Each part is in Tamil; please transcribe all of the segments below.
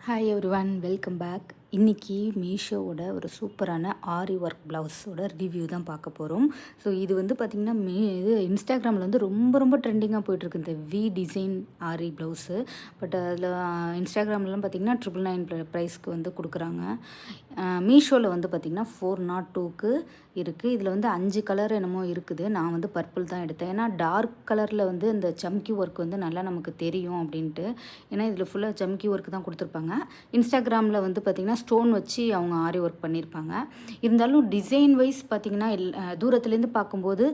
Hi everyone, welcome back. இன்றைக்கி மீஷோவோட ஒரு சூப்பரான ஆரி ஒர்க் ப்ளவுஸோட ரிவ்யூ தான் பார்க்க போகிறோம். ஸோ இது வந்து பார்த்திங்கன்னா இன்ஸ்டாகிராமில் வந்து ரொம்ப ரொம்ப ட்ரெண்டிங்காக போயிட்டுருக்கு இந்த V design aari blouse. But அதில் இன்ஸ்டாகிராம்லாம் பார்த்திங்கன்னா 999 ப்ரைஸ்க்கு வந்து கொடுக்குறாங்க. மீஷோவில் வந்து பார்த்திங்கன்னா 402க்கு இருக்குது. இதில் வந்து 5 கலர் என்னமோ இருக்குது. நான் வந்து பர்பிள் தான் எடுத்தேன். ஏன்னா டார்க் கலரில் வந்து இந்த சம்கி ஒர்க் வந்து நல்லா நமக்கு தெரியும் அப்படின்ட்டு. ஏன்னா இதில் ஃபுல்லாக சம்கி ஒர்க் தான் கொடுத்துருப்பாங்க. இன்ஸ்டாகிராமில் வந்து பார்த்திங்கன்னா ஸ்டோன் வச்சு அவங்க ஆரி ஒர்க் பண்ணியிருப்பாங்க. இருந்தாலும் டிசைன் வைஸ் பார்த்திங்கன்னா தூரத்துலேருந்து பார்க்கும்போது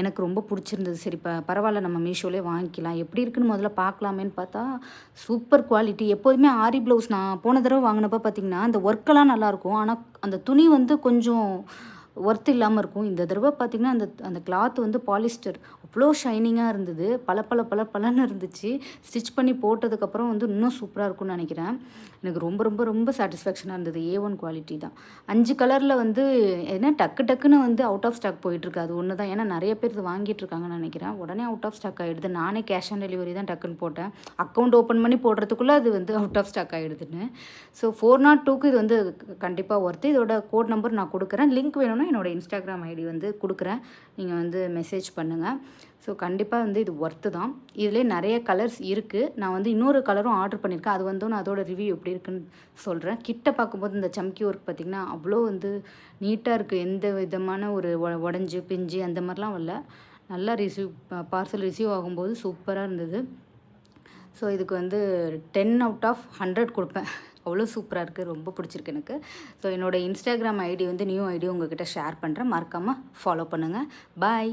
எனக்கு ரொம்ப பிடிச்சிருந்தது. சரி பரவாயில்ல, நம்ம மீஷோலேயே வாங்கிக்கலாம், எப்படி இருக்குன்னு முதல்ல பார்க்கலாமேன்னு பார்த்தா சூப்பர் குவாலிட்டி. எப்போதுமே ஆரி ப்ளவுஸ் நான் போன தடவை வாங்கினப்போ பார்த்திங்கன்னா அந்த ஒர்க்கெல்லாம் நல்லாயிருக்கும், ஆனால் அந்த துணி வந்து கொஞ்சம் ஒர்த் இல்லாமல் இருக்கும். இந்த தடவை பார்த்திங்கன்னா அந்த அந்த கிளாத் வந்து பாலிஸ்டர் அவ்வளோ ஷைனிங்காக இருந்தது. பல இருந்துச்சு. ஸ்டிச் பண்ணி போட்டதுக்கப்புறம் வந்து இன்னும் சூப்பராக இருக்கும்னு நினைக்கிறேன். எனக்கு ரொம்ப ரொம்ப ரொம்ப சாட்டிஸ்ஃபேக்ஷனாக இருந்தது. A1 குவாலிட்டி தான். 5 கலரில் வந்து ஏன்னா டக்குன்னு வந்து அவுட் ஆஃப் ஸ்டாக் போயிட்டுருக்கு. அது ஒன்று தான். ஏன்னா நிறைய பேர் இது வாங்கிட்டு இருக்காங்கன்னு நினைக்கிறேன். உடனே அவுட் ஆஃப் ஸ்டாக் ஆகிடுது. நானே கேஷ் ஆன் டெலிவரி தான் டக்குன்னு போட்டேன். அக்கௌண்ட் ஓப்பன் பண்ணி போடுறதுக்குள்ளே அது வந்து அவுட் ஆஃப் ஸ்டாக் ஆகிடுதுன்னு. ஸோ 402க்கு இது வந்து கண்டிப்பாக ஒர்த்து. இதோட கோட் நம்பர் நான் கொடுக்குறேன். லிங்க் வேணும்னா என்னோடய இன்ஸ்டாகிராம் ஐடி வந்து கொடுக்குறேன். நீங்கள் வந்து மெசேஜ் பண்ணுங்கள். ஸோ கண்டிப்பாக வந்து இது ஒர்த்து தான். இதிலே நிறைய கலர்ஸ் இருக்குது. நான் வந்து இன்னொரு கலரும் ஆர்டர் பண்ணியிருக்கேன். அது வந்து நான் அதோட ரிவ்யூ எப்படி இருக்குன்னு சொல்கிறேன். கிட்ட பார்க்கும்போது இந்த சம்கி ஒர்க் பார்த்திங்கன்னா அவ்வளோ வந்து நீட்டாக இருக்குது. எந்த விதமான ஒரு உடஞ்சி பிஞ்சு அந்த மாதிரிலாம் வரல. நல்லா பார்சல் ரிசீவ் ஆகும்போது சூப்பராக இருந்தது. ஸோ இதுக்கு வந்து 10 அவுட் ஆஃப் 100 கொடுப்பேன். அவ்வளோ சூப்பராக இருக்குது. ரொம்ப பிடிச்சிருக்கு எனக்கு. ஸோ என்னோடய இன்ஸ்டாகிராம் ஐடி வந்து நியூ ஐடி உங்கள்கிட்ட ஷேர் பண்ணுறேன். மறக்காமல் ஃபாலோ பண்ணுங்கள். பாய்.